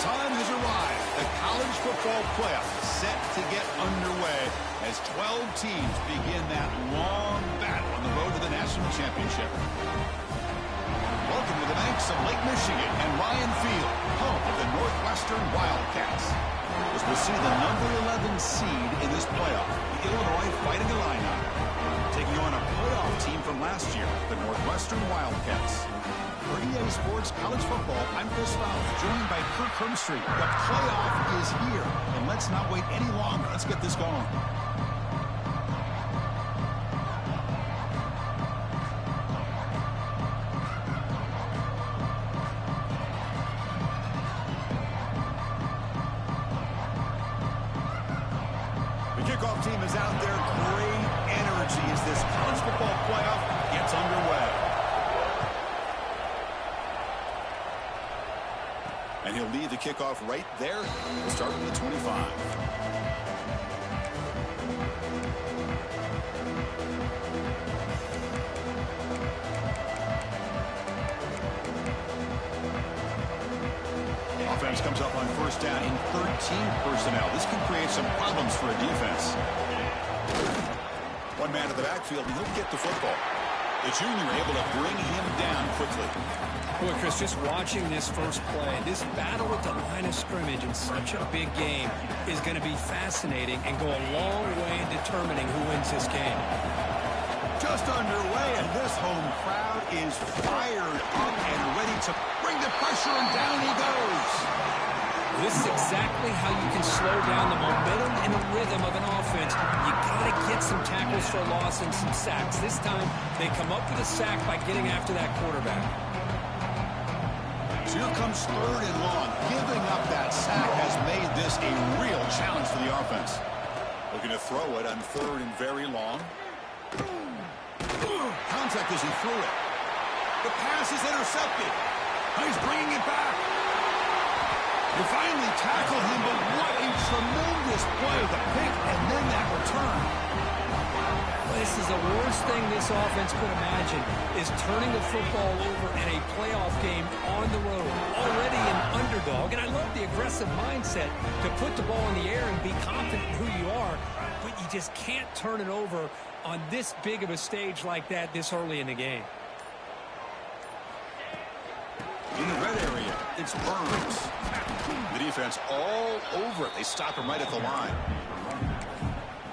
time has arrived. The college football playoff is set to get underway as 12 teams begin that long battle on the road to the national championship. Welcome to the banks of Lake Michigan and Ryan Field, home of the Northwestern Wildcats. As we'll see the number 11 seed in this playoff, the Illinois Fighting Illini, taking on a playoff team from last year, the Northwestern Wildcats. For EA Sports College Football, I'm Chris Fowler, joined by Kirk Hermstreet. The playoff is here, and let's not wait any longer. Let's get this going. The kickoff team is out there. Great energy as this college football playoff gets underway. And he'll lead the kickoff right there. We'll start with the 25. Offense comes up on first down in 13 personnel. This can create some problems for a defense. One man to the backfield, and he'll get the football. The junior able to bring him down quickly. Boy, Chris, just watching this first play, this battle at the line of scrimmage in such a big game is going to be fascinating and go a long way in determining who wins this game. Just underway, and this home crowd is fired up and ready to bring the pressure, and down he goes. This is exactly how you can slow down the momentum and the rhythm of an offense. You got to get some tackles for loss and some sacks. This time, they come up with a sack by getting after that quarterback. So here comes third and long. Giving up that sack has made this a real challenge for the offense. Looking to throw it on third and very long. Contact as he threw it. The pass is intercepted. He's bringing it back. They finally tackle him, but what a tremendous play. The pick and then that return. This is the worst thing this offense could imagine, is turning the football over in a playoff game on the road. Already an underdog, and I love the aggressive mindset to put the ball in the air and be confident in who you are, but you just can't turn it over on this big of a stage like that this early in the game. In the red area, it's Burns. The defense all over it. They stop him right at the line.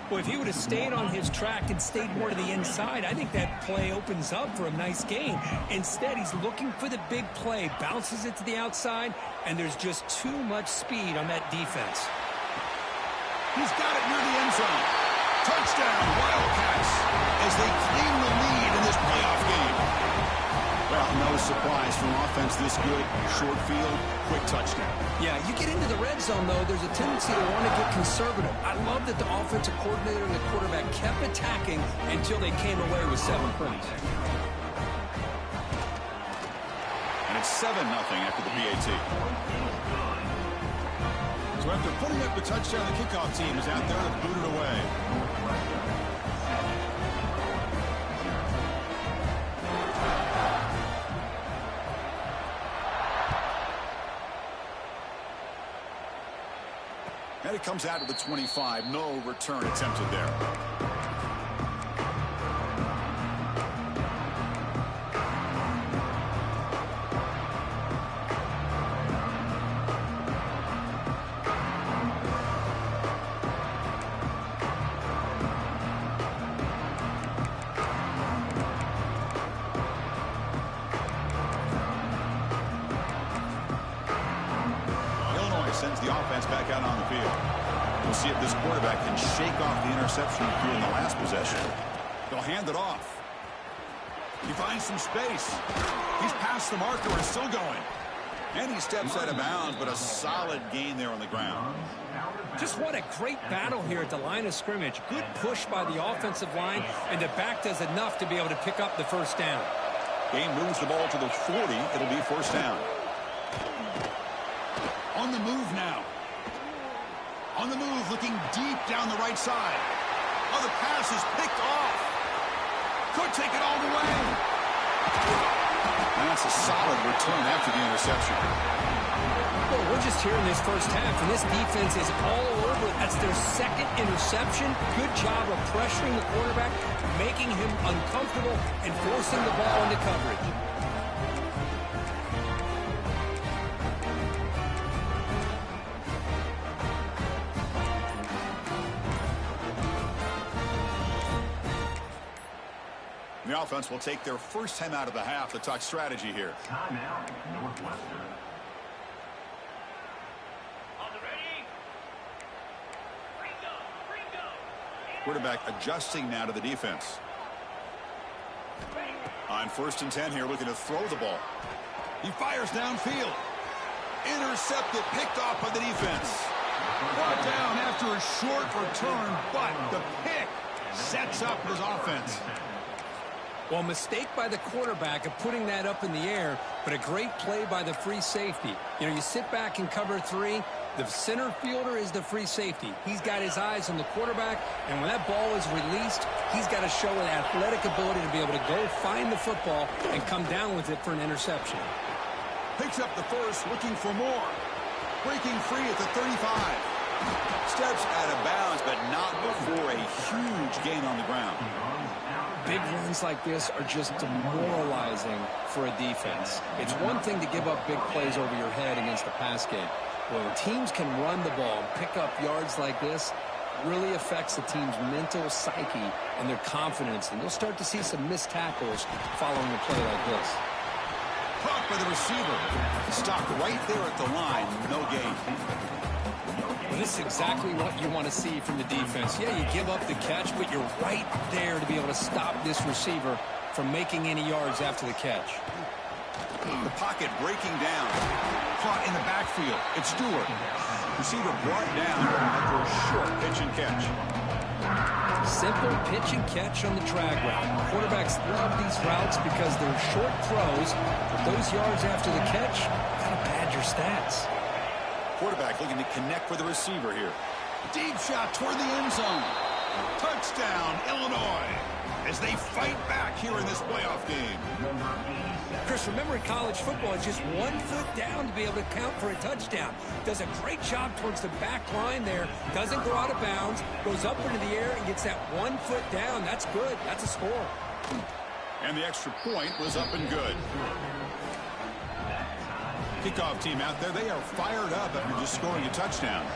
Well, if he would have stayed on his track and stayed more to the inside, I think that play opens up for a nice gain. Instead, he's looking for the big play, bounces it to the outside, and there's just too much speed on that defense. He's got it near the end zone. Touchdown, Wildcats, as they claim the lead in this playoff game. Well, no surprise from offense this good. Short field, quick touchdown. Yeah, you get into the red zone, though, there's a tendency to want to get conservative. I love that the offensive coordinator and the quarterback kept attacking until they came away with 7 points. And it's 7-0 after the PAT. So after putting up the touchdown, the kickoff team is out there to boot it away. And it comes out to the 25. No return attempted there. Sends the offense back out on the field. We'll see if this quarterback can shake off the interception he threw in the last possession. They'll hand it off. He finds some space. He's past the marker and still going. And he steps out of bounds, but a solid gain there on the ground. Just what a great battle here at the line of scrimmage. Good push by the offensive line, and the back does enough to be able to pick up the first down. Game moves the ball to the 40. It'll be first down. On the move now. On the move, looking deep down the right side. Oh, the pass is picked off. Could take it all the way. And that's a solid return after the interception. Well, we're just here in this first half, and this defense is all over it. That's their second interception. Good job of pressuring the quarterback, making him uncomfortable, and forcing the ball into coverage. The offense will take their first time out of the half to talk strategy here. Timeout, Northwestern. Quarterback adjusting now to the defense. On 1st and 10 here, looking to throw the ball. He fires downfield. Intercepted, picked off by the defense. Brought down after a short return, but the pick sets up his offense. Well, mistake by the quarterback of putting that up in the air, but a great play by the free safety. You know, you sit back and cover 3. The center fielder is the free safety. He's got his eyes on the quarterback, and when that ball is released, he's got to show an athletic ability to be able to go find the football and come down with it for an interception. Picks up the first, looking for more. Breaking free at the 35. Steps out of bounds, but not before a huge gain on the ground. Big runs like this are just demoralizing for a defense. It's one thing to give up big plays over your head against the pass game. When teams can run the ball and pick up yards like this, it really affects the team's mental psyche and their confidence. And you'll start to see some missed tackles following a play like this. Caught by the receiver. Stopped right there at the line. No gain. Well, this is exactly what you want to see from the defense. Yeah, you give up the catch, but you're right there to be able to stop this receiver from making any yards after the catch. The pocket breaking down. Caught in the backfield. It's Stewart. Receiver brought down after a short pitch and catch. Simple pitch and catch on the drag route. Quarterbacks love these routes because they're short throws, but those yards after the catch kind of pad your stats. Quarterback looking to connect with the receiver here. Deep shot toward the end zone. Touchdown, Illinois, as they fight back here in this playoff game. Chris, remember in college football, it's just 1 foot down to be able to count for a touchdown. Does a great job towards the back line there. Doesn't go out of bounds. Goes up into the air and gets that 1 foot down. That's good. That's a score. And the extra point was up and good. Kickoff team out there, they are fired up after just scoring a touchdown.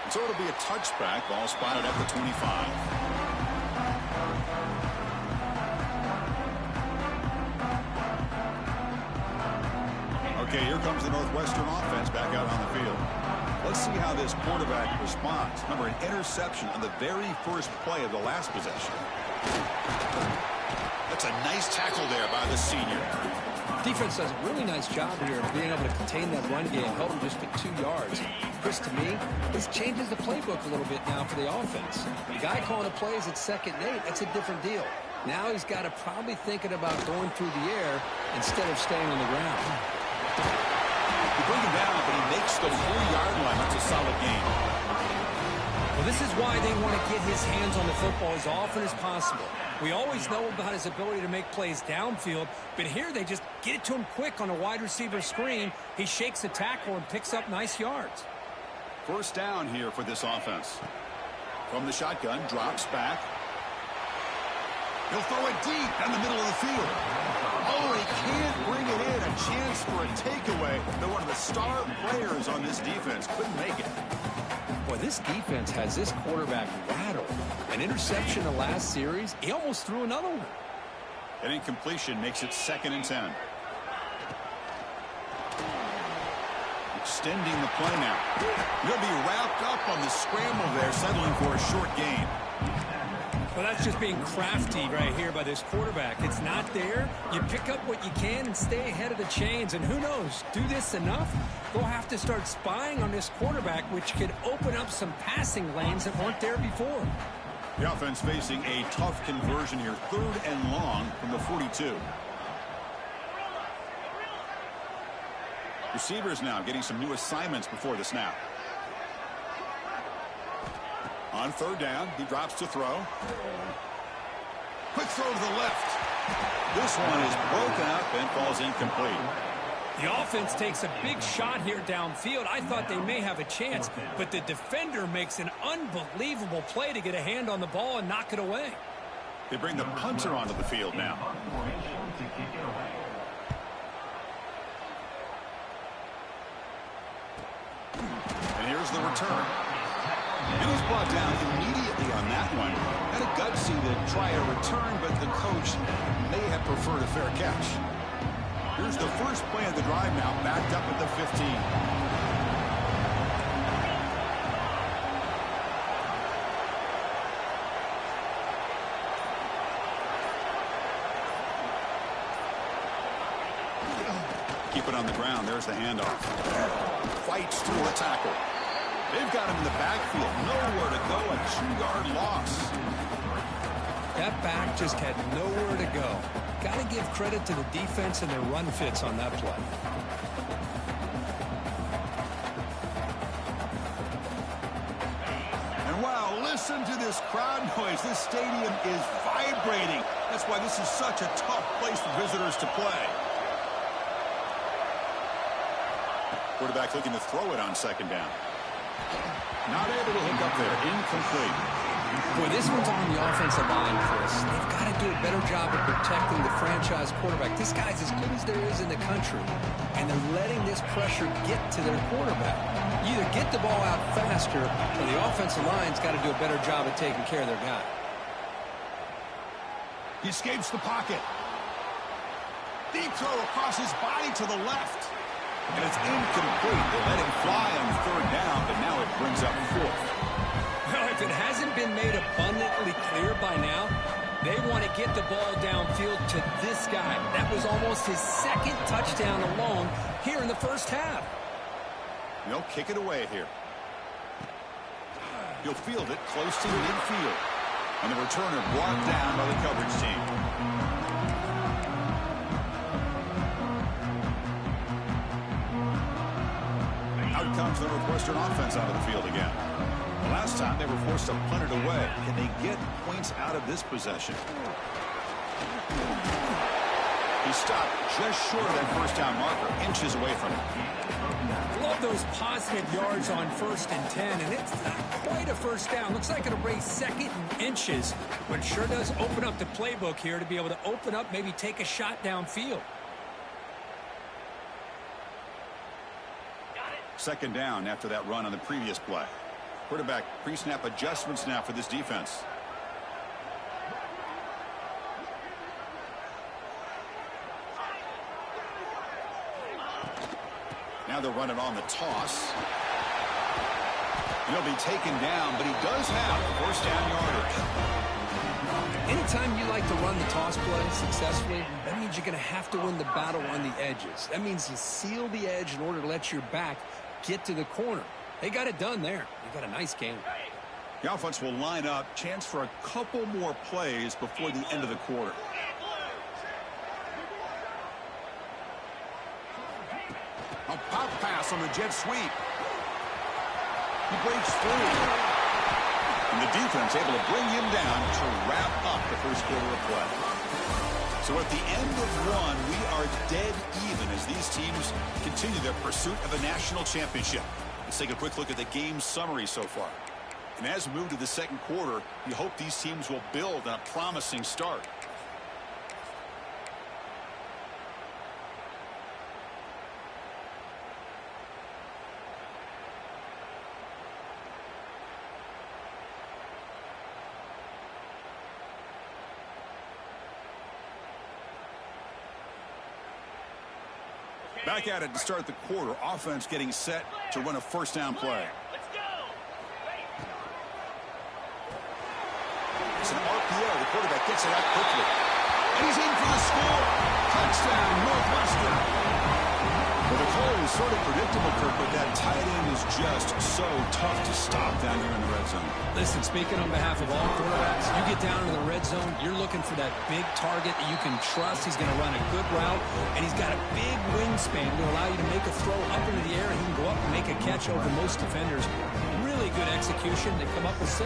So it'll be a touchback. Ball spotted at the 25. Okay, here comes the Northwestern offense back out on the field. Let's see how this quarterback responds. Remember, an interception on the very first play of the last possession. That's a nice tackle there by the senior. Defense does a really nice job here of being able to contain that run game, held him just at 2 yards. Chris, to me, this changes the playbook a little bit now for the offense. The guy calling the plays at 2nd and 8, that's a different deal. Now he's got to probably thinking about going through the air instead of staying on the ground. You bring him down, but he makes the 4-yard line. That's a solid gain. Well, this is why they want to get his hands on the football as often as possible. We always know about his ability to make plays downfield, but here they just get it to him quick on a wide receiver screen. He shakes the tackle and picks up nice yards. First down here for this offense. From the shotgun, drops back. He'll throw it deep down the middle of the field. Oh, he can't bring it in. A chance for a takeaway. They're one of the star players on this defense. Couldn't make it. Boy, this defense has this quarterback rattled. An interception the last series, he almost threw another one. An incompletion makes it 2nd and 10. Extending the play now. He'll be wrapped up on the scramble there, settling for a short gain. Well, that's just being crafty right here by this quarterback. It's not there. You pick up what you can and stay ahead of the chains. And who knows, do this enough, they'll have to start spying on this quarterback, which could open up some passing lanes that weren't there before. The offense facing a tough conversion here. 3rd and long from the 42. Receivers now getting some new assignments before the snap. On 3rd down, he drops to throw. Quick throw to the left. This one is broken up and falls incomplete. The offense takes a big shot here downfield. I thought they may have a chance, but the defender makes an unbelievable play to get a hand on the ball and knock it away. They bring the punter onto the field now. To kick it away. And here's the return. And he's brought down immediately on that one. Had a gutsy to try a return, but the coach may have preferred a fair catch. Here's the first play of the drive now, backed up at the 15. Keep it on the ground. There's the handoff. Fights through a tackle. They've got him in the backfield. Nowhere to go. A 2-yard loss. That back just had nowhere to go. Got to give credit to the defense and their run fits on that play. And wow, listen to this crowd noise. This stadium is vibrating. That's why this is such a tough place for visitors to play. Quarterback looking to throw it on second down. Not able to hook up there. Incomplete. Boy, this one's on the offensive line, Chris. They've got to do a better job of protecting the franchise quarterback. This guy's as good as there is in the country, and they're letting this pressure get to their quarterback. You either get the ball out faster, or the offensive line's got to do a better job of taking care of their guy. He escapes the pocket. Deep throw across his body to the left. And it's incomplete. They let him fly on third down, but now it brings up fourth. Well, if it hasn't been made abundantly clear by now, they want to get the ball downfield to this guy. That was almost his second touchdown alone here in the first half. They'll kick it away here. He'll field it close to midfield. And the returner brought down by the coverage team. Out comes the Northwestern offense onto the field again. The last time they were forced to punt it away. Can they get points out of this possession? He stopped just short of that first down marker, inches away from it. Love those positive yards on 1st and 10, and it's not quite a first down. Looks like it'll raise second and inches, but it sure does open up the playbook here to be able to open up, maybe take a shot downfield. Second down after that run on the previous play. Quarterback pre-snap adjustments now for this defense. Now they're running on the toss. And he'll be taken down, but he does have first down yardage. Anytime you like to run the toss play successfully, that means you're going to have to win the battle on the edges. That means you seal the edge in order to let your back get to the corner. They got it done there. They got a nice game. The offense will line up. Chance for a couple more plays before the end of the quarter. A pop pass on the jet sweep. He breaks through. And the defense able to bring him down to wrap up the first quarter of play. So at the end of one, we are dead even as these teams continue their pursuit of a national championship. Let's take a quick look at the game summary so far. And as we move to the second quarter, we hope these teams will build on a promising start. Back at it to start the quarter. Offense getting set to run a first down play. It's an RPO. The quarterback gets it out quickly. And he's in for the score. Touchdown, Northwestern. Well, the call was sort of predictable, Kirk, but that tight end is just so tough to stop down here in the red zone. Listen, speaking on behalf of all quarterbacks, you get down into the red zone, you're looking for that big target that you can trust. He's going to run a good route, and he's got a big wingspan to allow you to make a throw up into the air, and he can go up and make a catch over most defenders. Really good execution. They come up with 6.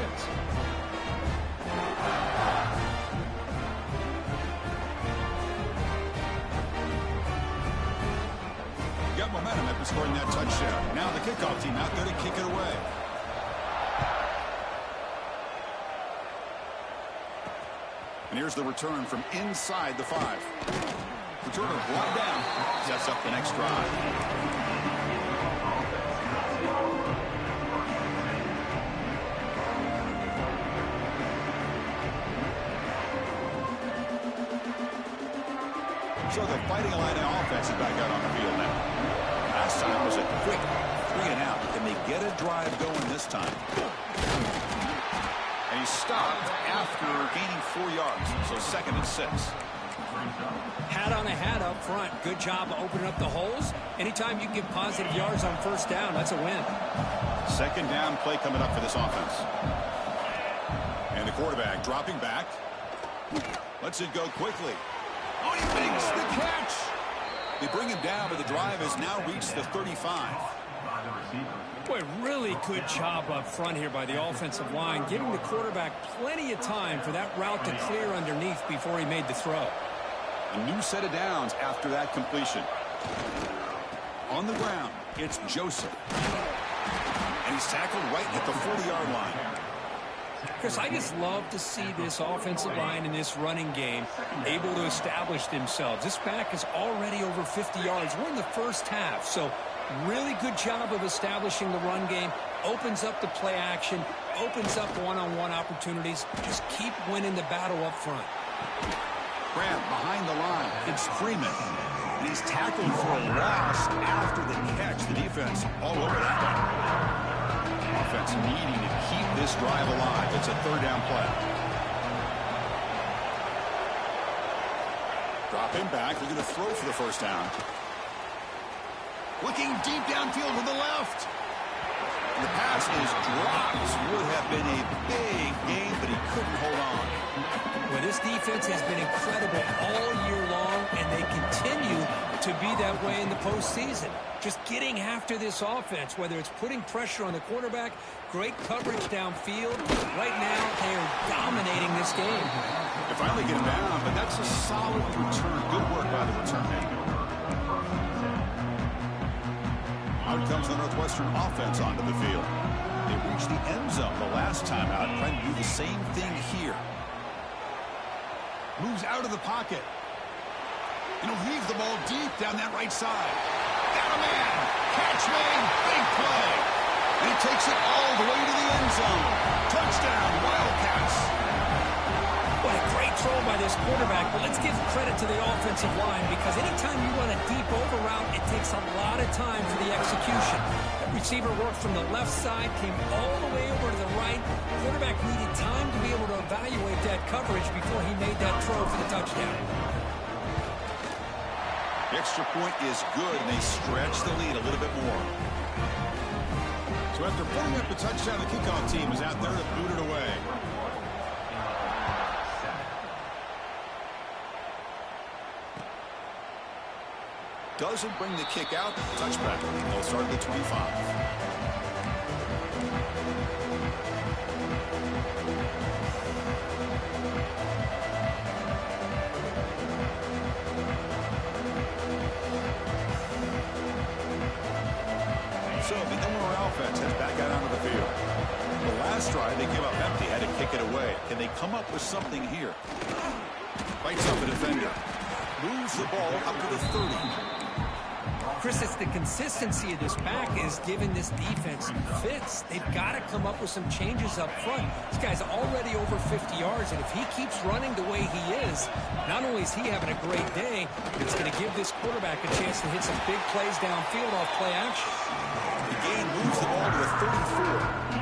momentum after scoring that touchdown. Now the kickoff team out there to kick it away. And here's the return from inside the 5. Returner brought down. Sets up the next drive. So the Fighting Illini offense is back out on the field now. Last time was a quick 3 and out. Can they get a drive going this time? And he stopped after gaining 4 yards. So 2nd and 6. Hat on a hat up front. Good job of opening up the holes. Anytime you get positive yards on first down, that's a win. 2nd down play coming up for this offense. And the quarterback dropping back. Lets it go quickly. Oh, he makes the catch. They bring him down, but the drive has now reached the 35. Boy, really good job up front here by the offensive line, giving the quarterback plenty of time for that route to clear underneath before he made the throw. A new set of downs after that completion. On the ground, it's Joseph. And he's tackled right at the 40-yard line. Chris, I just love to see this offensive line in this running game able to establish themselves. This back is already over 50 yards. We're in the first half, so really good job of establishing the run game. Opens up the play action, opens up one-on-one opportunities. Just keep winning the battle up front. Grant behind the line. It's Freeman. And he's tackled for a loss after the catch. The defense all over that one. Offense needing to keep this drive alive. It's a 3rd down play. Dropping back. Looking to throw for the first down. Looking deep downfield to the left. The pass is dropped. Would have been a big game, but he couldn't hold on. Well, this defense has been incredible all year long, and they continue to be that way in the postseason. Just getting after this offense, whether it's putting pressure on the quarterback, great coverage downfield. Right now, they are dominating this game. They finally get him down, but that's a solid return. Good work by the return man. Out comes the Northwestern offense onto the field. They reached the end zone the last time out, trying to do the same thing here. Moves out of the pocket. And he'll heave the ball deep down that right side. Got a man. Catch made. Big play. And he takes it all the way to the end zone. Touchdown, Wildcats. What a great throw by this quarterback, but let's give credit to the offensive line because anytime you run a deep over route, it takes a lot of time for the execution. The receiver worked from the left side, came all the way over to the right. Quarterback needed time to be able to evaluate that coverage before he made that throw for the touchdown. The extra point is good, and they stretch the lead a little bit more. So after putting up the touchdown, the kickoff team is out there to boot it away. Doesn't bring the kick out. Touchback. They'll start at the 25. So the Illinois offense heads back out onto the field. The last drive they came up empty, had to kick it away. Can they come up with something here? Bites up the defender. Moves the ball up to the 30. Chris, it's the consistency of this back is giving this defense fits. They've got to come up with some changes up front. This guy's already over 50 yards, and if he keeps running the way he is, not only is he having a great day, it's going to give this quarterback a chance to hit some big plays downfield off play action. The game moves the ball to the 34.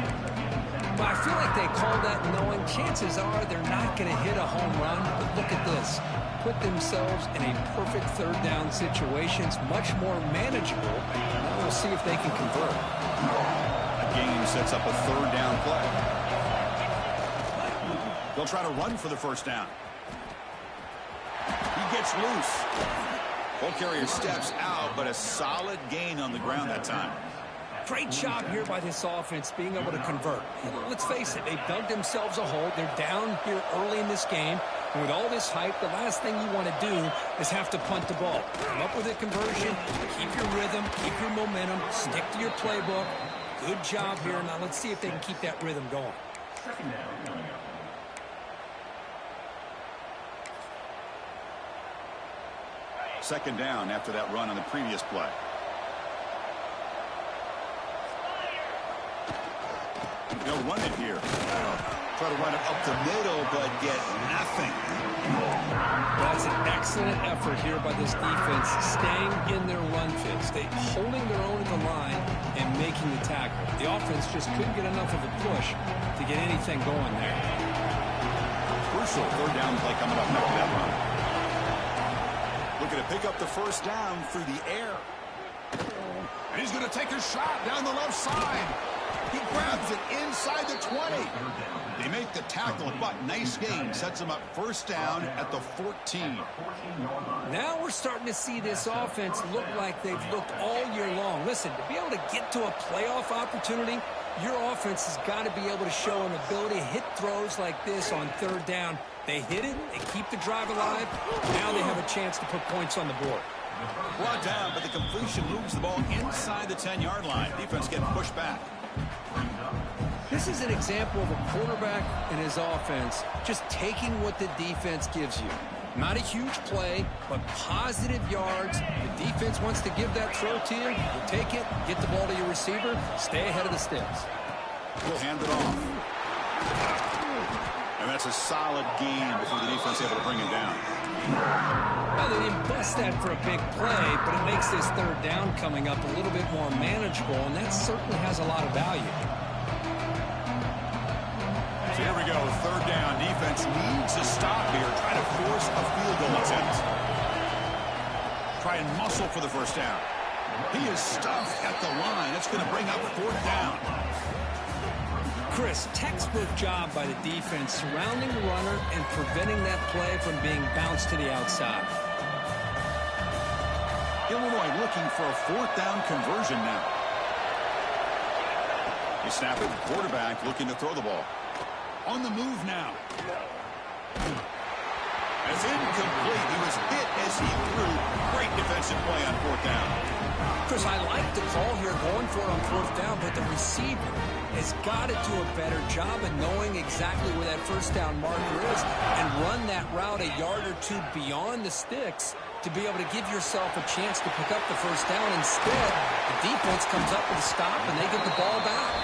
But I feel like they call that knowing chances are they're not going to hit a home run. But look at this. Put themselves in a perfect 3rd down situation. It's much more manageable. Now we'll see if they can convert. A game sets up a 3rd down play. They'll try to run for the first down. He gets loose. Ball carrier steps out, but a solid gain on the ground that time. Great job here by this offense being able to convert. And let's face it, they've dug themselves a hole. They're down here early in this game. And with all this hype, the last thing you want to do is have to punt the ball. Come up with a conversion, keep your rhythm, keep your momentum, stick to your playbook. Good job here. Now let's see if they can keep that rhythm going. Second down after that run on the previous play. They'll run it here. Try to run it up the middle, but get nothing. That's an excellent effort here by this defense, staying in their run fit, holding their own at the line and making the tackle. The offense just couldn't get enough of a push to get anything going there. Crucial third down play coming up after that run. Looking to pick up the first down through the air. And he's going to take a shot down the left side. He grabs it inside the 20. They make the tackle, but nice game. Sets him up first down at the 14. Now we're starting to see this offense look like they've looked all year long. Listen, to be able to get to a playoff opportunity, your offense has got to be able to show an ability to hit throws like this on third down. They hit it, they keep the drive alive. Now they have a chance to put points on the board. Brought down, but the completion moves the ball inside the 10-yard line. Defense getting pushed back. This is an example of a quarterback and his offense just taking what the defense gives you. Not a huge play, but positive yards. The defense wants to give that throw to you. You take it, get the ball to your receiver, stay ahead of the sticks. He'll hand it off. And that's a solid gain before the defense able to bring him down. Well, they didn't bust that for a big play, but it makes this third down coming up a little bit more manageable, and that certainly has a lot of value. So here we go, third down. Defense needs a stop here. Try to force a field goal attempt. Try and muscle for the first down. He is stuffed at the line. It's going to bring up fourth down. Chris, textbook job by the defense surrounding the runner and preventing that play from being bounced to the outside. Illinois looking for a fourth down conversion now. They snap it. Quarterback looking to throw the ball. On the move now. It's incomplete. He was hit as he threw. Great defensive play on fourth down. Chris, I like the call here going for it on fourth down, but the receiver has got to do a better job of knowing exactly where that first down marker is and run that route a yard or two beyond the sticks to be able to give yourself a chance to pick up the first down. Instead, the defense comes up with a stop and they get the ball back.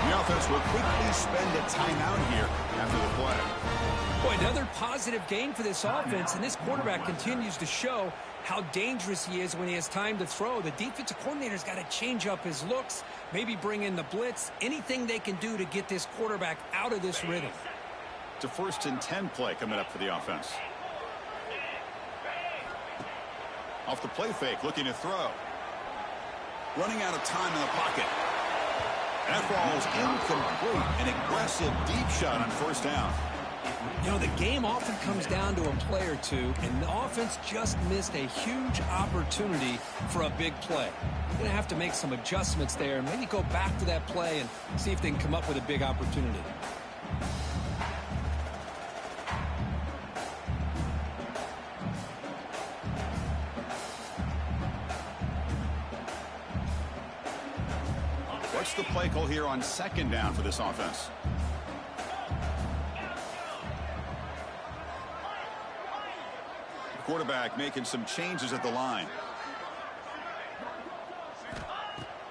The offense will quickly spend a timeout here after the play. Boy, another positive gain for this offense, and this quarterback continues to show how dangerous he is when he has time to throw. The defensive coordinator's got to change up his looks, maybe bring in the blitz, anything they can do to get this quarterback out of this rhythm. It's a 1st and 10 play coming up for the offense. Off the play fake, looking to throw. Running out of time in the pocket. And that ball's incomplete. An aggressive deep shot on first down. You know, the game often comes down to a play or two, and the offense just missed a huge opportunity for a big play. You're going to have to make some adjustments there and maybe go back to that play and see if they can come up with a big opportunity. What's the play call here on second down for this offense? Quarterback making some changes at the line.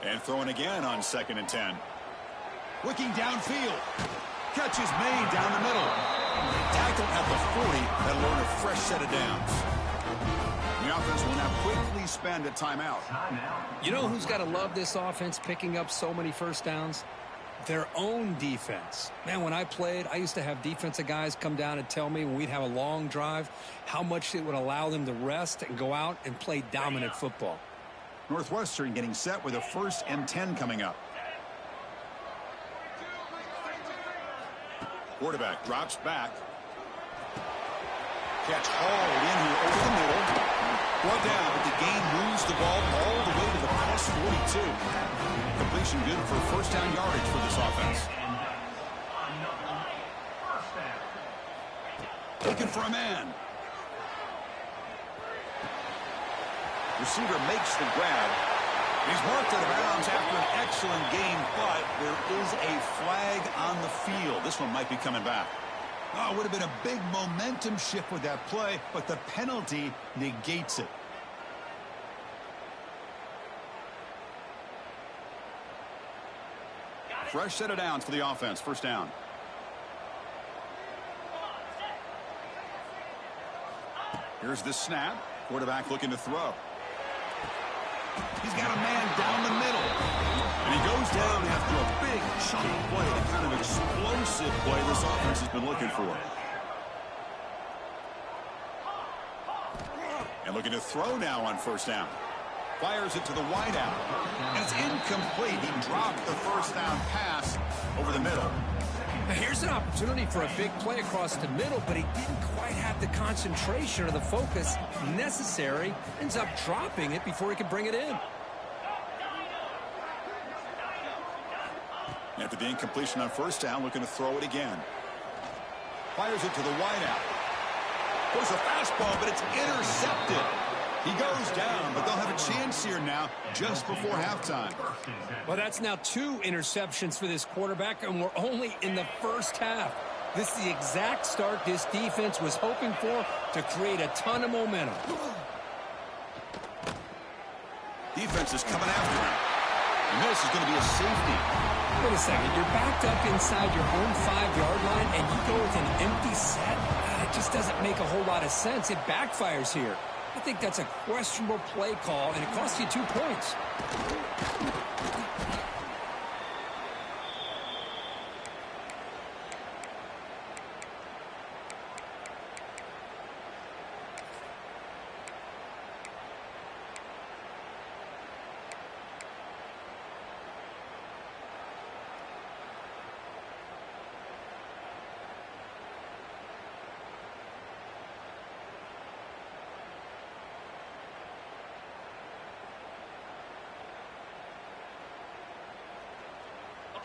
And throwing again on 2nd and 10. Looking downfield. Catch is made down the middle. Tackle at the 40. That'll earn a fresh set of downs. The offense will now quickly spend a timeout. You know who's got to love this offense picking up so many first downs? Their own defense. Man, when I played, I used to have defensive guys come down and tell me when we'd have a long drive how much it would allow them to rest and go out and play dominant football. Northwestern getting set with a 1st and 10 coming up. Quarterback drops back. Catch hauled in here over the middle. Brought down, but the game moves the ball all the way to the pass 40. 42. Completion good for first down yardage for this offense. Looking for a man. Receiver makes the grab. He's marked out of bounds after an excellent game, but there is a flag on the field. This one might be coming back. Oh, it would have been a big momentum shift with that play, but the penalty negates it. Fresh set of downs for the offense. First down. Here's the snap. Quarterback looking to throw. He's got a man down the middle. And he goes down after a big chunk play, the kind of explosive play this offense has been looking for. And looking to throw now on first down. Fires it to the wideout. And it's incomplete. He dropped the first down pass over the middle. Now here's an opportunity for a big play across the middle, but he didn't quite have the concentration or the focus necessary. Ends up dropping it before he could bring it in. After the incompletion on first down, looking to throw it again. Fires it to the wideout. Goes a fastball, but it's intercepted. He goes down, but they'll have a chance here now just before halftime. Well, that's now 2 interceptions for this quarterback, and we're only in the first half. This is the exact start this defense was hoping for to create a ton of momentum. Defense is coming after him. And this is going to be a safety. Wait a second. You're backed up inside your own 5-yard line, and you go with an empty set? It just doesn't make a whole lot of sense. It backfires here. I think that's a questionable play call, and it costs you 2 points.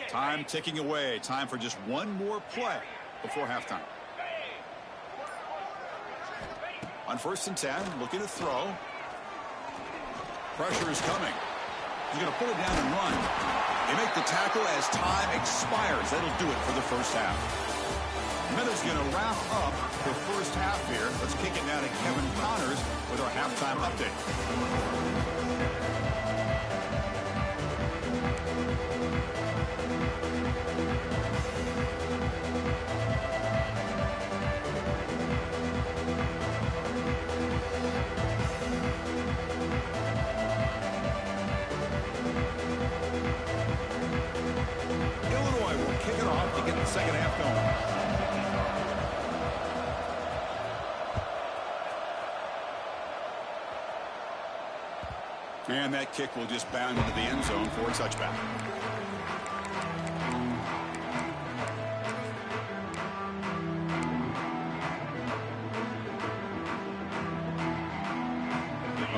Time ticking away. Time for just one more play before halftime. On 1st and 10, looking to throw. Pressure is coming. He's going to put it down and run. They make the tackle as time expires. That'll do it for the first half. Minutes going to wrap up the first half here. Let's kick it now to Kevin Connors with our halftime update. Second half going. And that kick will just bound into the end zone for a touchback.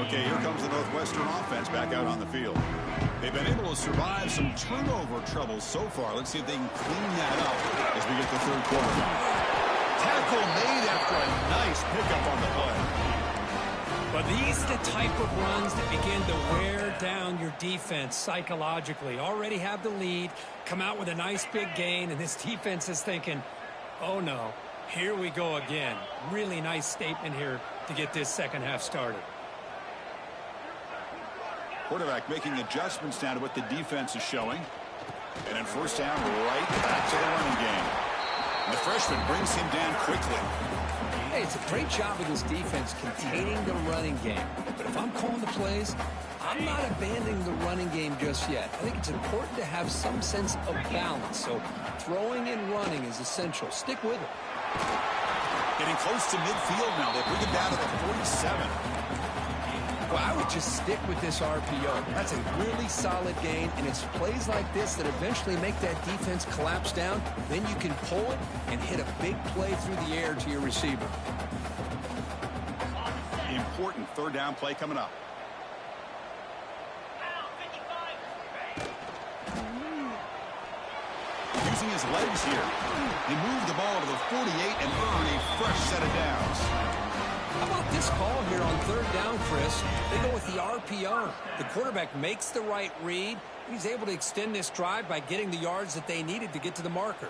Okay, here comes the Northwestern offense back out on the field. They've been able to survive some turnover troubles so far. Let's see if they can clean that up as we get the third quarter. Tackle made after a nice pickup on the play. But these are the type of runs that begin to wear down your defense psychologically. Already have the lead, come out with a nice big gain, and this defense is thinking, oh no, here we go again. Really nice statement here to get this second half started. Quarterback making adjustments down to what the defense is showing. And then first down, right back to the running game. And the freshman brings him down quickly. Hey, it's a great job of this defense containing the running game. But if I'm calling the plays, I'm not abandoning the running game just yet. I think it's important to have some sense of balance. So throwing and running is essential. Stick with it. Getting close to midfield now. They bring him down to the 47. Well, I would just stick with this RPO. That's a really solid gain, and it's plays like this that eventually make that defense collapse down. Then you can pull it and hit a big play through the air to your receiver. Important third down play coming up. using his legs here. They move the ball to the 48 and earn a fresh set of downs. How about this call here on third down, Chris? They go with the RPO. The quarterback makes the right read. He's able to extend this drive by getting the yards that they needed to get to the marker.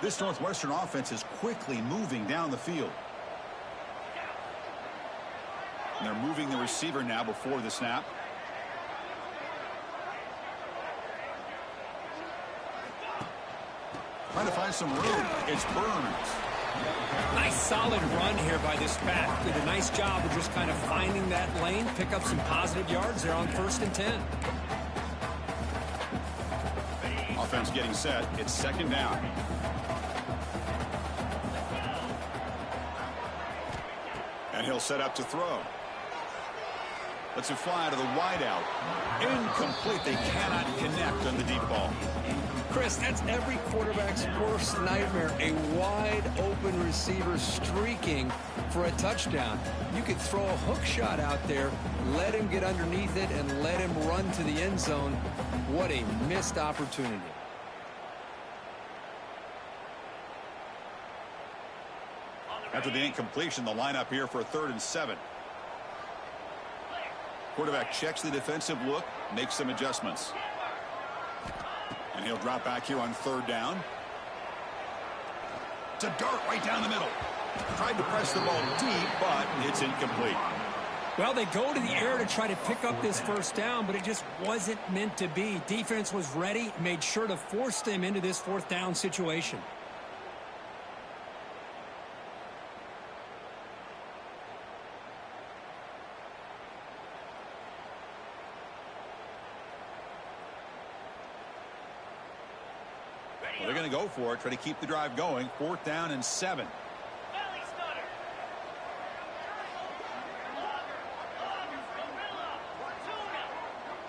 This Northwestern offense is quickly moving down the field. And they're moving the receiver now before the snap. Trying to find some room. It's Burns. Nice solid run here by this back. Did a nice job of just kind of finding that lane, pick up some positive yards there on 1st and 10. Offense getting set. It's 2nd down. And he'll set up to throw. Lets it fly to the wideout. Incomplete. They cannot connect on the deep ball. Chris, that's every quarterback's worst nightmare. A wide open receiver streaking for a touchdown. You could throw a hook shot out there, let him get underneath it, and let him run to the end zone. What a missed opportunity. After the incompletion, the lineup here for a 3rd and 7. Quarterback checks the defensive look, makes some adjustments. And he'll drop back here on 3rd down. It's a dart right down the middle. Tried to press the ball deep, but it's incomplete. Well, they go to the air to try to pick up this 1st down, but it just wasn't meant to be. Defense was ready, made sure to force them into this 4th down situation. Well, they're going to go for it, try to keep the drive going. 4th down and 7.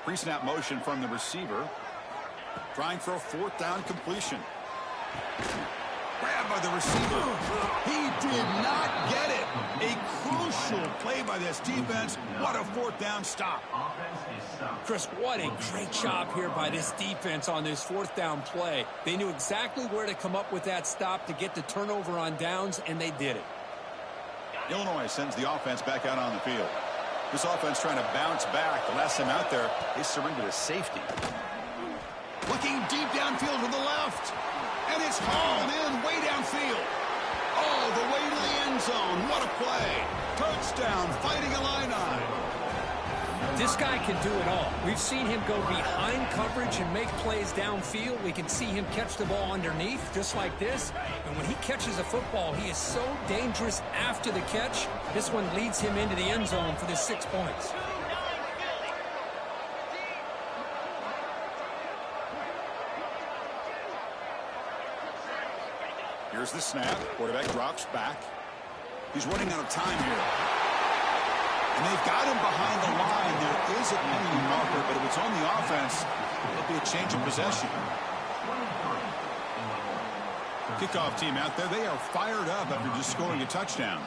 Pre-snap motion from the receiver. Trying for a 4th down completion. Grabbed by the receiver. He did not get it. A crucial play by this defense. What a 4th down stop. Chris, what a great job here by this defense on this 4th down play. They knew exactly where to come up with that stop to get the turnover on downs, and they did it. Illinois sends the offense back out on the field. This offense trying to bounce back. The last time out there, they surrendered a safety. Looking deep downfield to the left. And it's hauled in way downfield. Oh, the way to the end zone. What a play. Touchdown, Fighting Illini. This guy can do it all. We've seen him go behind coverage and make plays downfield. We can see him catch the ball underneath, just like this. And when he catches a football, he is so dangerous after the catch. This one leads him into the end zone for the 6 points. Here's the snap. Quarterback drops back. He's running out of time here. And they've got him behind the line. There is a penalty marker, but if it's on the offense, it'll be a change of possession. Kickoff team out there. They are fired up after just scoring a touchdown.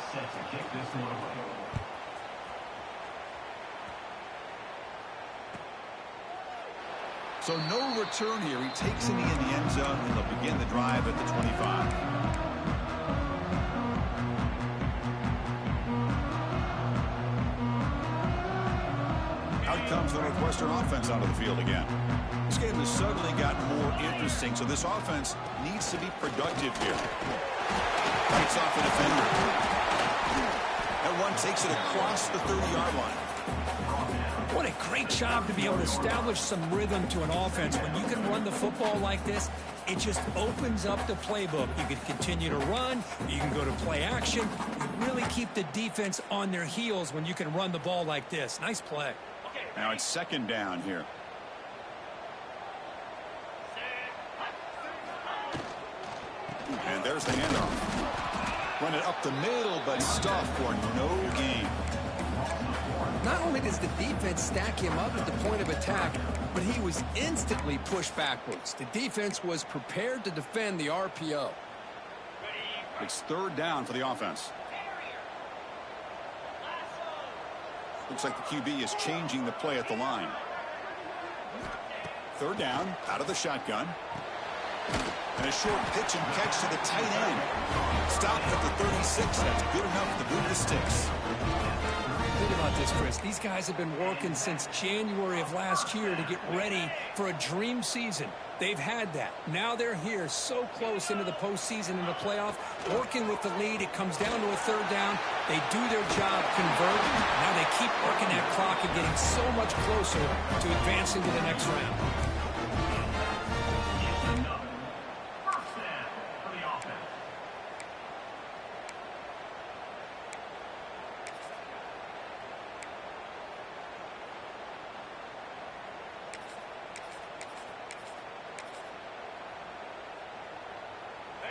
So no return here. He takes a knee in the end zone, and they'll begin the drive at the 25. Out comes the Northwestern offense onto the field again. This game has suddenly gotten more interesting, so this offense needs to be productive here. Fights off the defender. That one takes it across the 30-yard line. What a great job to be able to establish some rhythm to an offense. When you can run the football like this, it just opens up the playbook. You can continue to run. You can go to play action. You really keep the defense on their heels when you can run the ball like this. Nice play. Now it's 2nd down here. And there's the handoff. Run it up the middle, but stuffed for no gain. Not only does the defense stack him up at the point of attack, but he was instantly pushed backwards. The defense was prepared to defend the RPO. It's 3rd down for the offense. Looks like the QB is changing the play at the line. Third down, out of the shotgun. And a short pitch and catch to the tight end. Stopped at the 36. That's good enough to move the sticks. Think about this, Chris. These guys have been working since January of last year to get ready for a dream season. They've had that. Now they're here so close into the postseason and the playoff, working with the lead. It comes down to a third down. They do their job, convert. Now they keep working that clock and getting so much closer to advancing to the next round.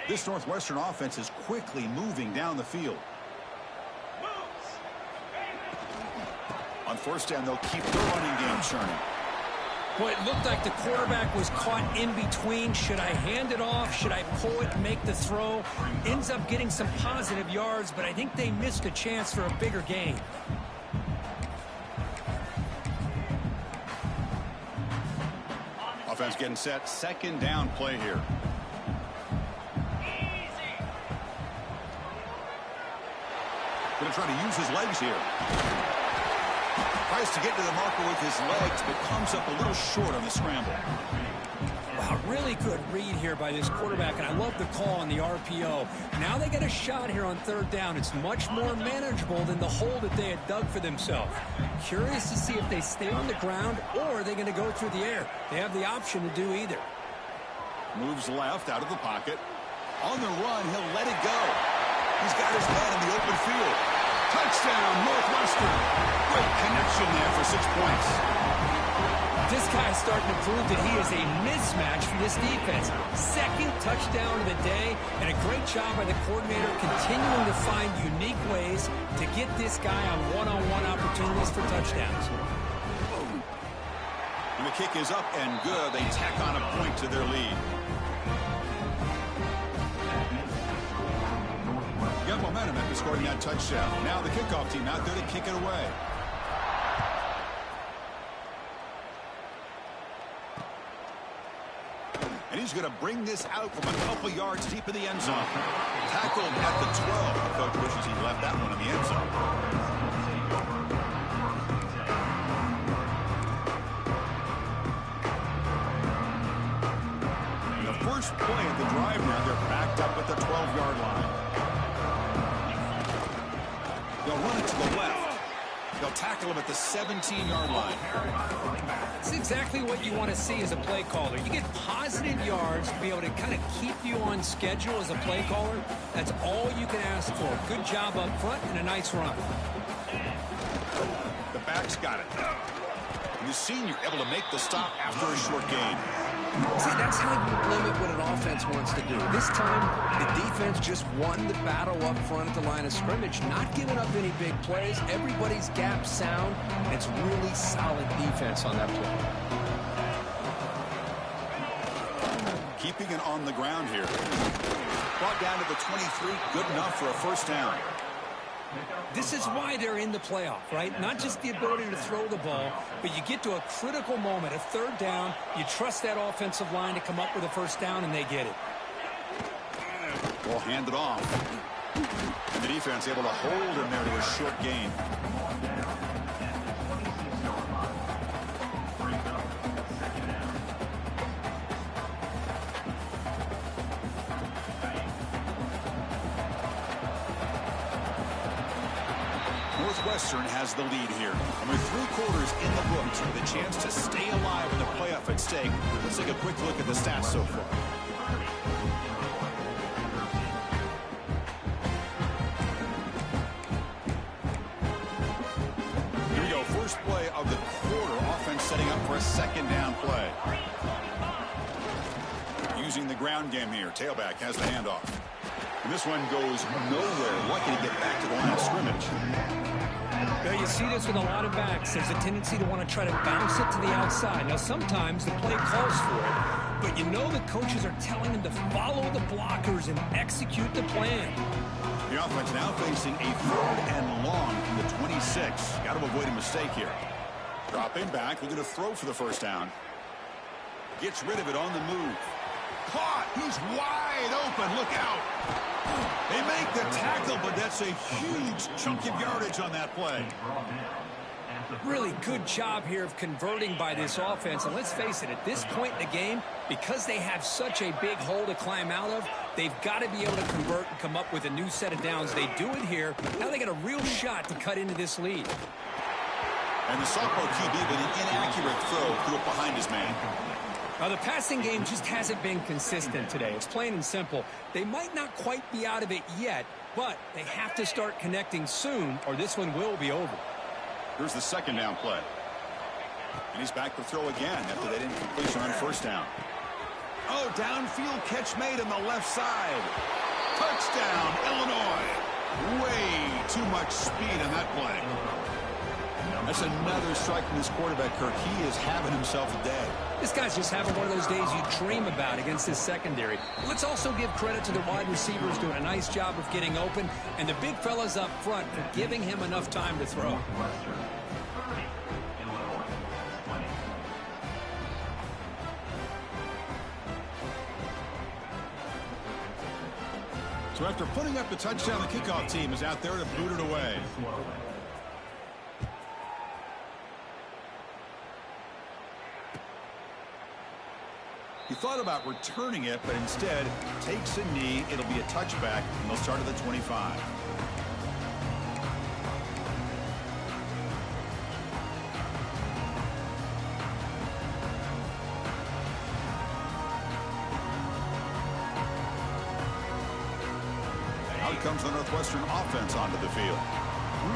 This Northwestern offense is quickly moving down the field. On first down, they'll keep the running game churning. Well, it looked like the quarterback was caught in between. Should I hand it off? Should I pull it and make the throw? Ends up getting some positive yards, but I think they missed a chance for a bigger gain. Offense getting set. Second down play here. Going to try to use his legs here. Tries to get to the marker with his legs, but comes up a little short on the scramble. Wow, really good read here by this quarterback, and I love the call on the RPO. Now they get a shot here on third down. It's much more manageable than the hole that they had dug for themselves. Curious to see if they stay on the ground or are they going to go through the air. They have the option to do either. Moves left out of the pocket. On the run, he'll let it go. He's got his man in the open field. Touchdown, Northwestern. Great connection there for 6 points. This guy's starting to prove that he is a mismatch for this defense. Second touchdown of the day, and a great job by the coordinator continuing to find unique ways to get this guy on one-on-one opportunities for touchdowns. And the kick is up and good. They tack on a point to their lead. Got momentum after scoring that touchdown. Now the kickoff team out there to kick it away. And he's going to bring this out from a couple yards deep in the end zone. Tackled at the 12. The coach wishes he left that one in the end zone. The first play of the drive now, they're backed up at the 12-yard line. They'll run it to the left. They'll tackle him at the 17-yard line. It's exactly what you want to see as a play caller. You get positive yards to be able to kind of keep you on schedule as a play caller. That's all you can ask for. Good job up front and a nice run. The back's got it. And the senior able to make the stop after a short gain. See, that's how you limit what an offense wants to do. This time, the defense just won the battle up front at the line of scrimmage, not giving up any big plays. Everybody's gap sound. It's really solid defense on that play. Keeping it on the ground here. Brought down to the 23. Good enough for a first down. This is why they're in the playoff, right? Not just the ability to throw the ball, but you get to a critical moment, a third down. You trust that offensive line to come up with a first down, and they get it. Well, hand it off. And the defense able to hold him there to a short gain. Northwestern has the lead here. And with 3 quarters in the books with a chance to stay alive in the playoff at stake, let's take a quick look at the stats so far. Here we go. First play of the quarter. Offense setting up for a second down play. Using the ground game here. Tailback has the handoff. And this one goes nowhere. Lucky to get back to the line of scrimmage. Now, you see this with a lot of backs. There's a tendency to want to try to bounce it to the outside. Now, sometimes the play calls for it, but you know the coaches are telling them to follow the blockers and execute the plan. The offense now facing a 3rd and long from the 26. Got to avoid a mistake here. Dropping back, looking to throw for the first down. Gets rid of it on the move. Caught. He's wide open. Look out. They make the tackle, but that's a huge chunk of yardage on that play. Really good job here of converting by this offense. And let's face it, at this point in the game, because they have such a big hole to climb out of, they've got to be able to convert and come up with a new set of downs. They do it here. Now they got a real shot to cut into this lead. And the sophomore QB with an inaccurate throw threw it behind his man. Now, the passing game just hasn't been consistent today. It's plain and simple. They might not quite be out of it yet, but they have to start connecting soon, or this one will be over. Here's the second down play. And he's back to throw again after they didn't completion on first down. Oh, downfield catch made on the left side. Touchdown, Illinois. Way too much speed on that play. That's another strike from this quarterback, Kirk. He is having himself a day. This guy's just having one of those days you dream about against this secondary. Let's also give credit to the wide receivers doing a nice job of getting open, and the big fellas up front for giving him enough time to throw. So after putting up the touchdown, the kickoff team is out there to boot it away. He thought about returning it, but instead takes a knee. It'll be a touchback, and they'll start at the 25. Out comes the Northwestern offense onto the field.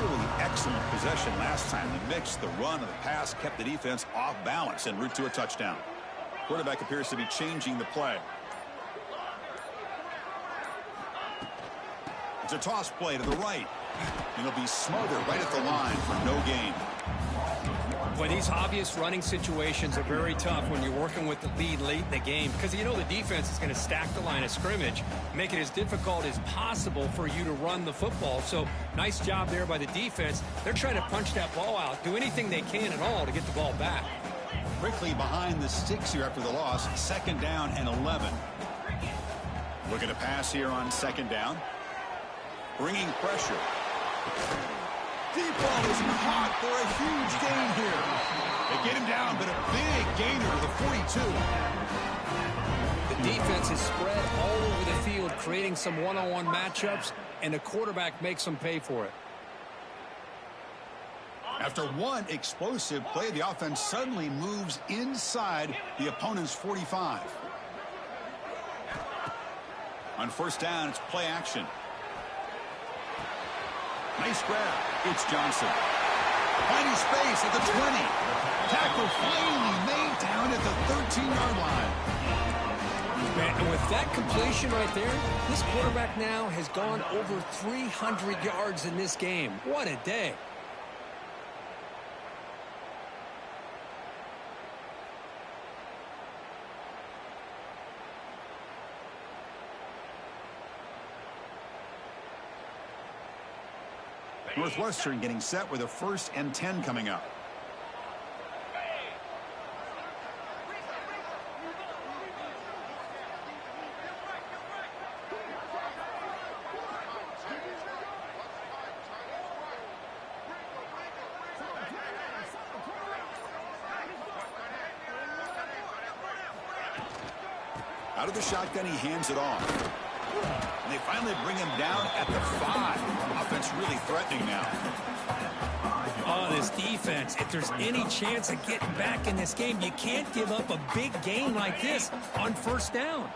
Really excellent possession last time. The mix, the run, and the pass kept the defense off balance en route to a touchdown. Quarterback appears to be changing the play. It's a toss play to the right. And he'll be smothered right at the line for no gain. Boy, these obvious running situations are very tough when you're working with the lead late in the game, because you know the defense is going to stack the line of scrimmage, make it as difficult as possible for you to run the football. So nice job there by the defense. They're trying to punch that ball out, do anything they can at all to get the ball back. Quickly behind the sticks here after the loss. 2nd down and 11. Looking to pass here on 2nd down. Bringing pressure. Deep ball is caught for a huge gain here. They get him down, but a big gainer to the 42. The defense is spread all over the field, creating some one-on-one matchups, and the quarterback makes them pay for it. After one explosive play, the offense suddenly moves inside the opponent's 45. On first down, it's play action. Nice grab. It's Johnson. Finding space at the 20. Tackle finally made down at the 13-yard line. And with that completion right there, this quarterback now has gone over 300 yards in this game. What a day. Northwestern getting set with a 1st and 10 coming up. Out of the shotgun, he hands it off. And they finally bring him down at the 5. Offense really threatening now. Oh, this defense, if there's any chance of getting back in this game, you can't give up a big gain like this on first down.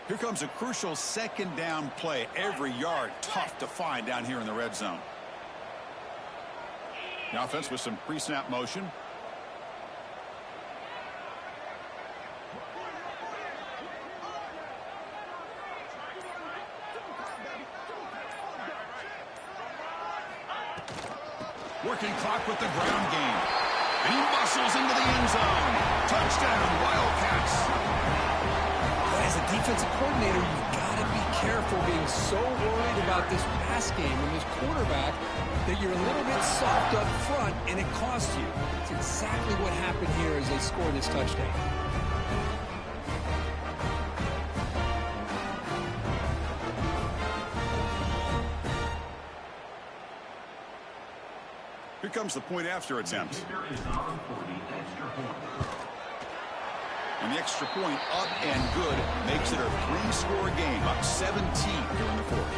Here comes a crucial 2nd down play. Every yard tough to find down here in the red zone. The offense with some pre-snap motion. Working clock with the ground game. And he muscles into the end zone. Touchdown, Wildcats. But as a defensive coordinator, you've got to be careful being so worried about this pass game and this quarterback that you're a little bit soft up front and it costs you. It's exactly what happened here as they scored this touchdown. Here comes the point after attempt. And the extra point up and good makes it a 3-score game, up 17 here in the fourth.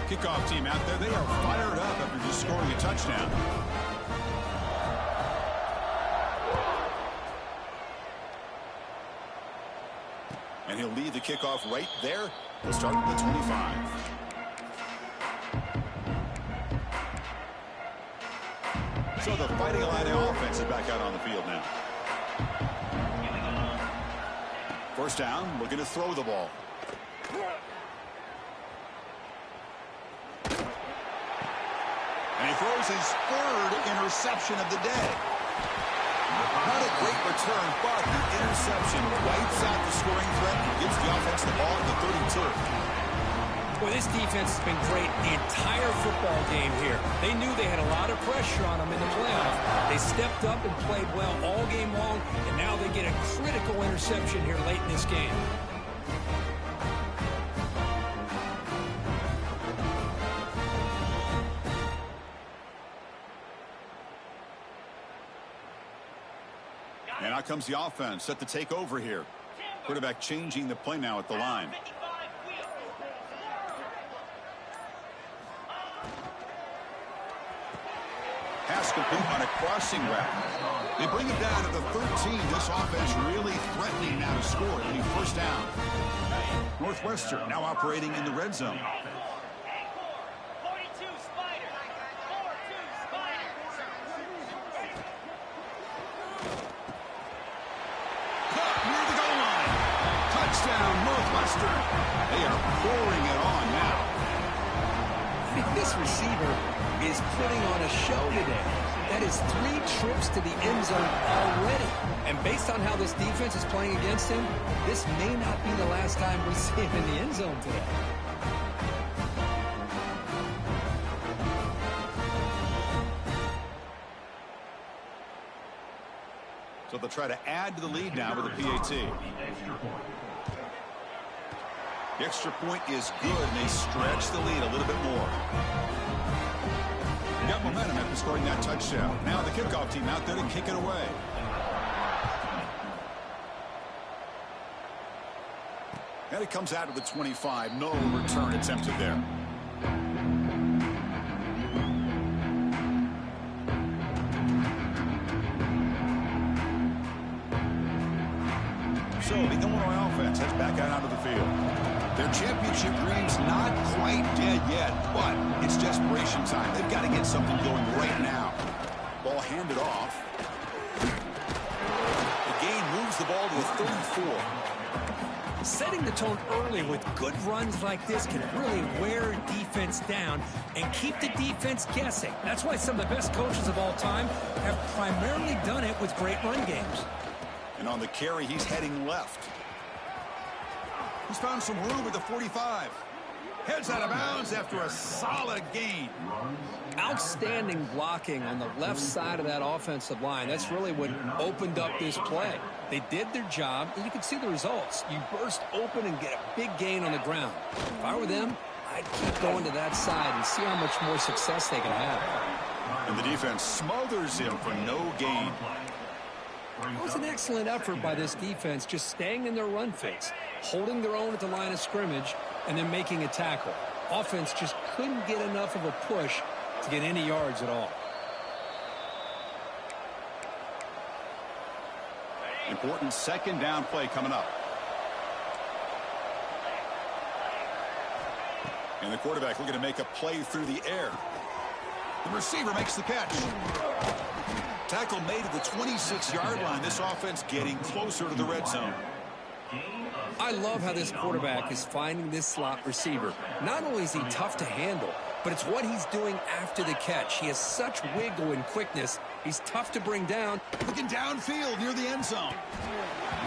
Kickoff team out there, they are fired up after just scoring a touchdown. And he'll lead the kickoff right there. We'll start at the 25. So the Fighting Illini offense is back out on the field now. First down, looking to throw the ball. And he throws his third interception of the day. Not a great return, but the interception wipes out the scoring threat and gives the offense the ball at the 32. Well, this defense has been great the entire football game here. They knew they had a lot of pressure on them in the playoff. They stepped up and played well all game long, and now they get a critical interception here late in this game. And out comes the offense, set to take over here. Quarterback changing the play now at the line. Pass complete on a crossing route. They bring it down to the 13. This offense really threatening now to score. It'll be first down. Northwestern now operating in the red zone. Northwestern. They are pouring it on now. This receiver is putting on a show today. That is 3 trips to the end zone already. And based on how this defense is playing against him, this may not be the last time we see him in the end zone today. So they'll try to add to the lead now with a PAT. The extra point is good, and they stretch the lead a little bit more. They got momentum after scoring that touchdown. Now the kickoff team out there to kick it away. And it comes out to the 25. No return attempted there. So the Illinois offense heads back out onto the field. Their championship dream's not quite dead yet, but it's desperation time. They've got to get something going right now. Ball handed off. The gain moves the ball to the 34. Setting the tone early with good runs like this can really wear defense down and keep the defense guessing. That's why some of the best coaches of all time have primarily done it with great run games. And on the carry, he's heading left. He's found some room at the 45. Heads out of bounds after a solid gain. Outstanding blocking on the left side of that offensive line. That's really what opened up this play. They did their job, and you can see the results. You burst open and get a big gain on the ground. If I were them, I'd keep going to that side and see how much more success they can have. And the defense smothers him for no gain. It was an excellent effort by this defense, just staying in their run fits, holding their own at the line of scrimmage, and then making a tackle. Offense just couldn't get enough of a push to get any yards at all. Important second down play coming up. And the quarterback looking to make a play through the air. The receiver makes the catch. Tackle made at the 26-yard line. This offense getting closer to the red zone. I love how this quarterback is finding this slot receiver. Not only is he tough to handle, but it's what he's doing after the catch. He has such wiggle and quickness. He's tough to bring down. Looking downfield near the end zone.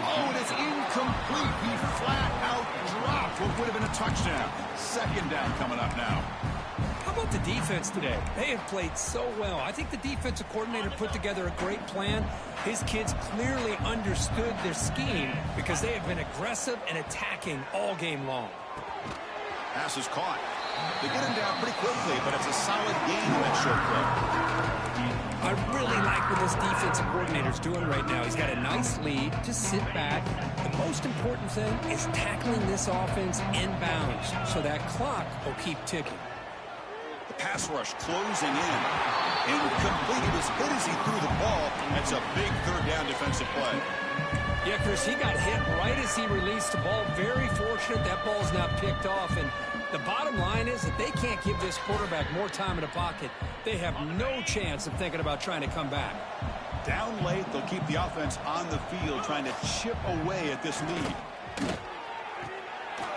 Oh, and it's incomplete. He flat out dropped what would have been a touchdown. Second down coming up now. How about the defense today? They have played so well. I think the defensive coordinator put together a great plan. His kids clearly understood their scheme because they have been aggressive and attacking all game long. Pass is caught. They get him down pretty quickly, but it's a solid gain in that short play. I really like what this defensive coordinator is doing right now. He's got a nice lead. Just sit back. The most important thing is tackling this offense inbounds so that clock will keep ticking. The pass rush closing in. Incomplete. He was hit as he threw the ball. That's a big third down defensive play. Yeah, Chris, he got hit right as he released the ball. Very fortunate that ball's not picked off. And the bottom line is that they can't give this quarterback more time in the pocket. They have no chance of thinking about trying to come back. Down late, they'll keep the offense on the field trying to chip away at this lead.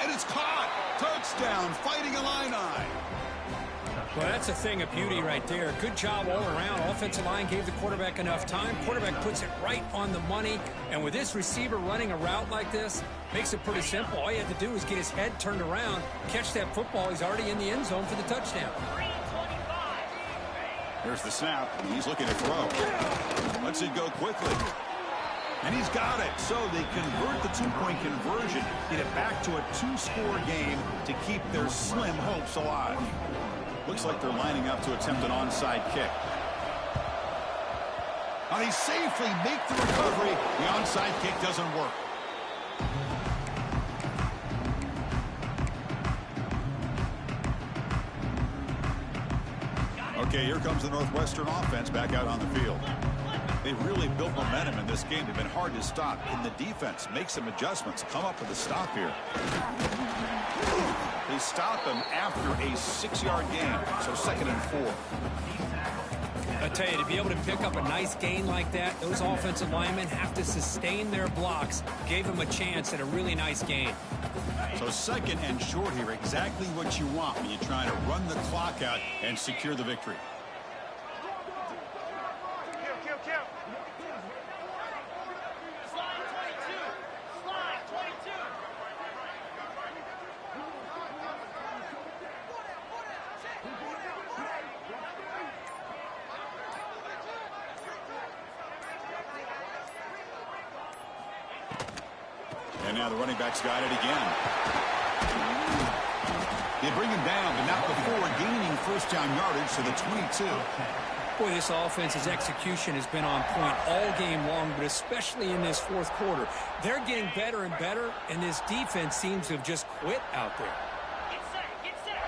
And it's caught. Touchdown, Fighting Illini. Well, that's a thing of beauty right there. Good job all around. Offensive line gave the quarterback enough time. Quarterback puts it right on the money. And with this receiver running a route like this, makes it pretty simple. All you have to do is get his head turned around, catch that football. He's already in the end zone for the touchdown. There's the snap. He's looking to throw. Lets it go quickly. And he's got it. So they convert the two-point conversion, get it back to a two-score game to keep their slim hopes alive. Looks like they're lining up to attempt an onside kick. Now they safely make the recovery. The onside kick doesn't work. Okay, here comes the Northwestern offense back out on the field. They've really built momentum in this game. They've been hard to stop. And the defense makes some adjustments. Come up with a stop here. They stop him after a 6-yard gain. So 2nd and 4. I tell you, to be able to pick up a nice gain like that, those offensive linemen have to sustain their blocks. Gave them a chance at a really nice gain. So 2nd and short here, exactly what you want when you're trying to run the clock out and secure the victory. And now the running back's got it again. They bring him down, but not before gaining first down yardage to the 22. Boy, this offense's execution has been on point all game long, but especially in this fourth quarter. They're getting better and better, and this defense seems to have just quit out there. Get set, get set.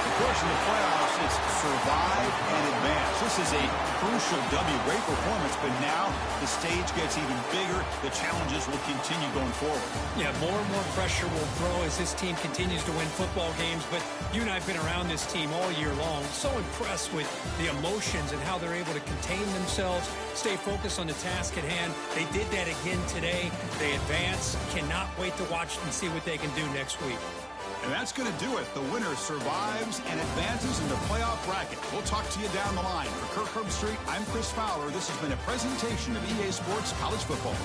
Of course, in the playoffs, it's survive and advance. This is a crucial W. Great performance, but now the stage gets even bigger. The challenges will continue going forward. Yeah, more and more pressure will grow as this team continues to win football games, but you and I have been around this team all year long. So impressed with the emotions and how they're able to contain themselves, stay focused on the task at hand. They did that again today. They advance. Cannot wait to watch and see what they can do next week. And that's going to do it. The winner survives and advances in the playoff bracket. We'll talk to you down the line. For Kirk Herbstreit, I'm Chris Fowler. This has been a presentation of EA Sports College Football.